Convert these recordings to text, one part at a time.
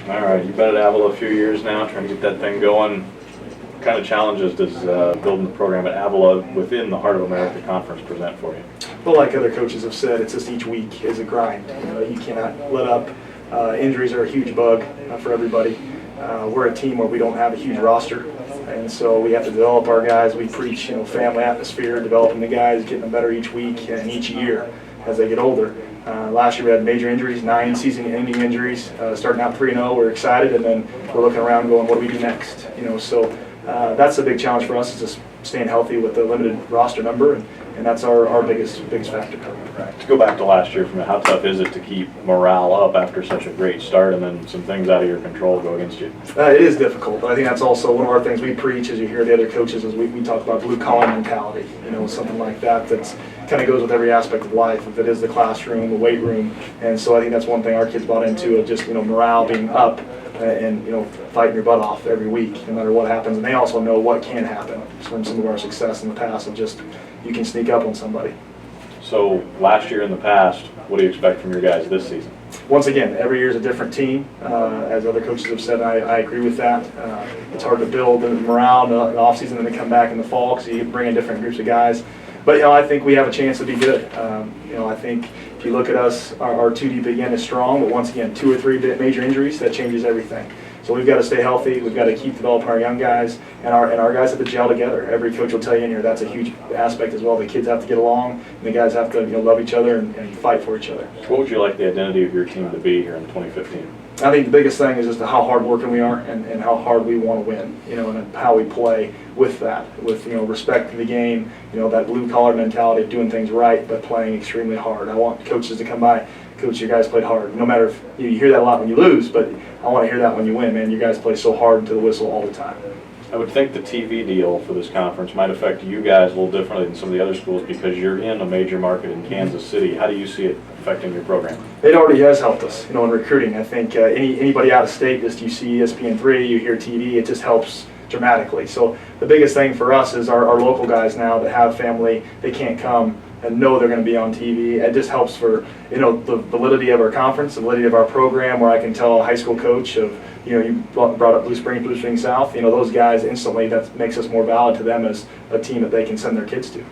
All right, you've been at Avila a few years now, trying to get that thing going. What kind of challenges does building the program at Avila within the Heart of America Conference present for you? Well, like other coaches have said, it's just each week is a grind. You cannot let up. Injuries are a huge bug for everybody. We're a team where we don't have a huge roster, and so we have to develop our guys. We preach, family atmosphere, developing the guys, getting them better each week and each year as they get older. Last year we had major injuries, 9 season-ending injuries. Starting out 3-0, we're excited, and then we're looking around going, what do we do next? So that's the big challenge for us, is just staying healthy with the limited roster number, and that's our biggest factor. Right. To go back to last year, from how tough is it to keep morale up after such a great start, and then some things out of your control go against you? It is difficult, but I think that's also one of our things we preach, as you hear the other coaches, is we talk about blue-collar mentality, something like that kind of goes with every aspect of life, if it is the classroom, the weight room, and so I think that's one thing our kids bought into, of just morale being up and fighting your butt off every week, no matter what happens. And they also know what can happen from some of our success in the past, of just you can sneak up on somebody. So last year in the past, what do you expect from your guys this season? Once again, every year is a different team. As other coaches have said, I agree with that. It's hard to build the morale in the offseason and then come back in the fall, because you bring in different groups of guys. But I think we have a chance to be good. I think if you look at us, our 2 deep again is strong, but once again, 2 or 3 major injuries, that changes everything. So we've got to stay healthy. We've got to keep developing our young guys, and our guys have to gel together. Every coach will tell you in here that's a huge aspect as well. The kids have to get along, and the guys have to love each other and fight for each other. What would you like the identity of your team to be here in 2015? I think the biggest thing is just how hard working we are and how hard we want to win, and how we play with that, with respecting the game, that blue collar mentality of doing things right but playing extremely hard. I want coaches to come by, coach, your guys played hard. No matter if you hear that a lot when you lose, but I want to hear that when you win, man. You guys play so hard into the whistle all the time. I would think the TV deal for this conference might affect you guys a little differently than some of the other schools, because you're in a major market in Kansas City. How do you see it affecting your program? It already has helped us, in recruiting. I think anybody out of state, just you see ESPN3, you hear TV, it just helps dramatically. So the biggest thing for us is our local guys now that have family, they can't come and know they're going to be on TV. It just helps for the validity of our conference, the validity of our program, where I can tell a high school coach of, you brought up Blue Spring South, those guys instantly, that makes us more valid to them as a team that they can send their kids to.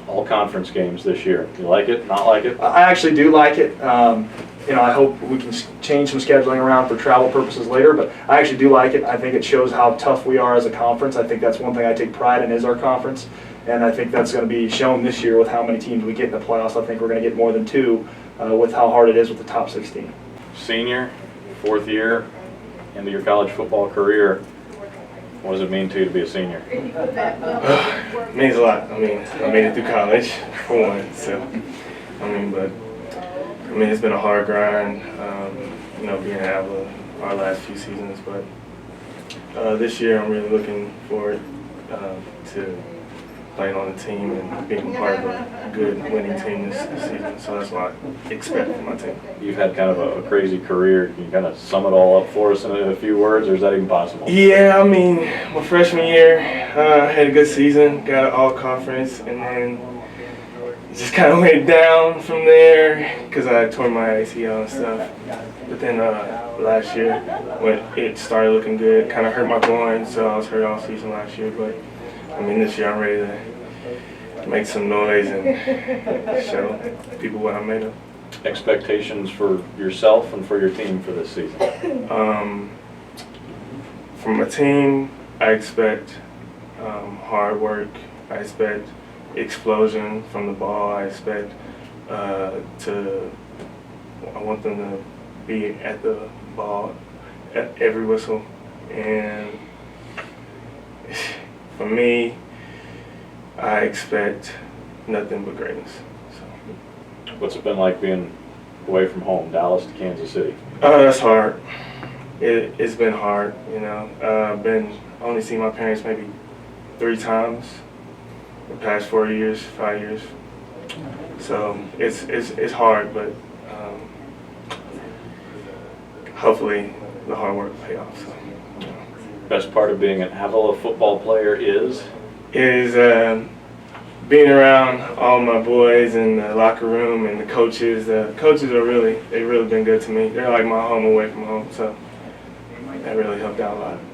All conference games this year. You like it? Not like it? I actually do like it. I hope we can change some scheduling around for travel purposes later, but I actually do like it. I think it shows how tough we are as a conference. I think that's one thing I take pride in, is our conference, and I think that's going to be shown this year with how many teams we get in the playoffs. I think we're going to get more than 2 with how hard it is with the top 16. Senior, 4th year into your college football career. What does it mean to you to be a senior? It means a lot. I made it through college, for one. So, it's been a hard grind, being at Avila our last few seasons. But this year, I'm really looking forward to playing on the team and being part of a good winning team this season. So that's what I expect from my team. You've had kind of a crazy career. Can you kind of sum it all up for us in a few words, or is that even possible? Yeah, my freshman year, had a good season, got an all-conference, and then just kind of went down from there because I tore my ACL and stuff. But then last year, when it started looking good, kind of hurt my groin, so I was hurt all season last year. But this year I'm ready to make some noise and show people what I'm made of. Expectations for yourself and for your team for this season? From my team, I expect hard work. I expect explosion from the ball. I expect I want them to be at the ball at every whistle. And for me, I expect nothing but greatness. So. What's it been like being away from home, Dallas to Kansas City? That's hard. It's been hard, I've only seen my parents maybe 3 times the past 4 years, 5 years. So it's hard, but hopefully the hard work will pay off. So. Best part of being an Avila football player is being around all my boys in the locker room and the coaches. The coaches they've really been good to me. They're like my home away from home. So that really helped out a lot.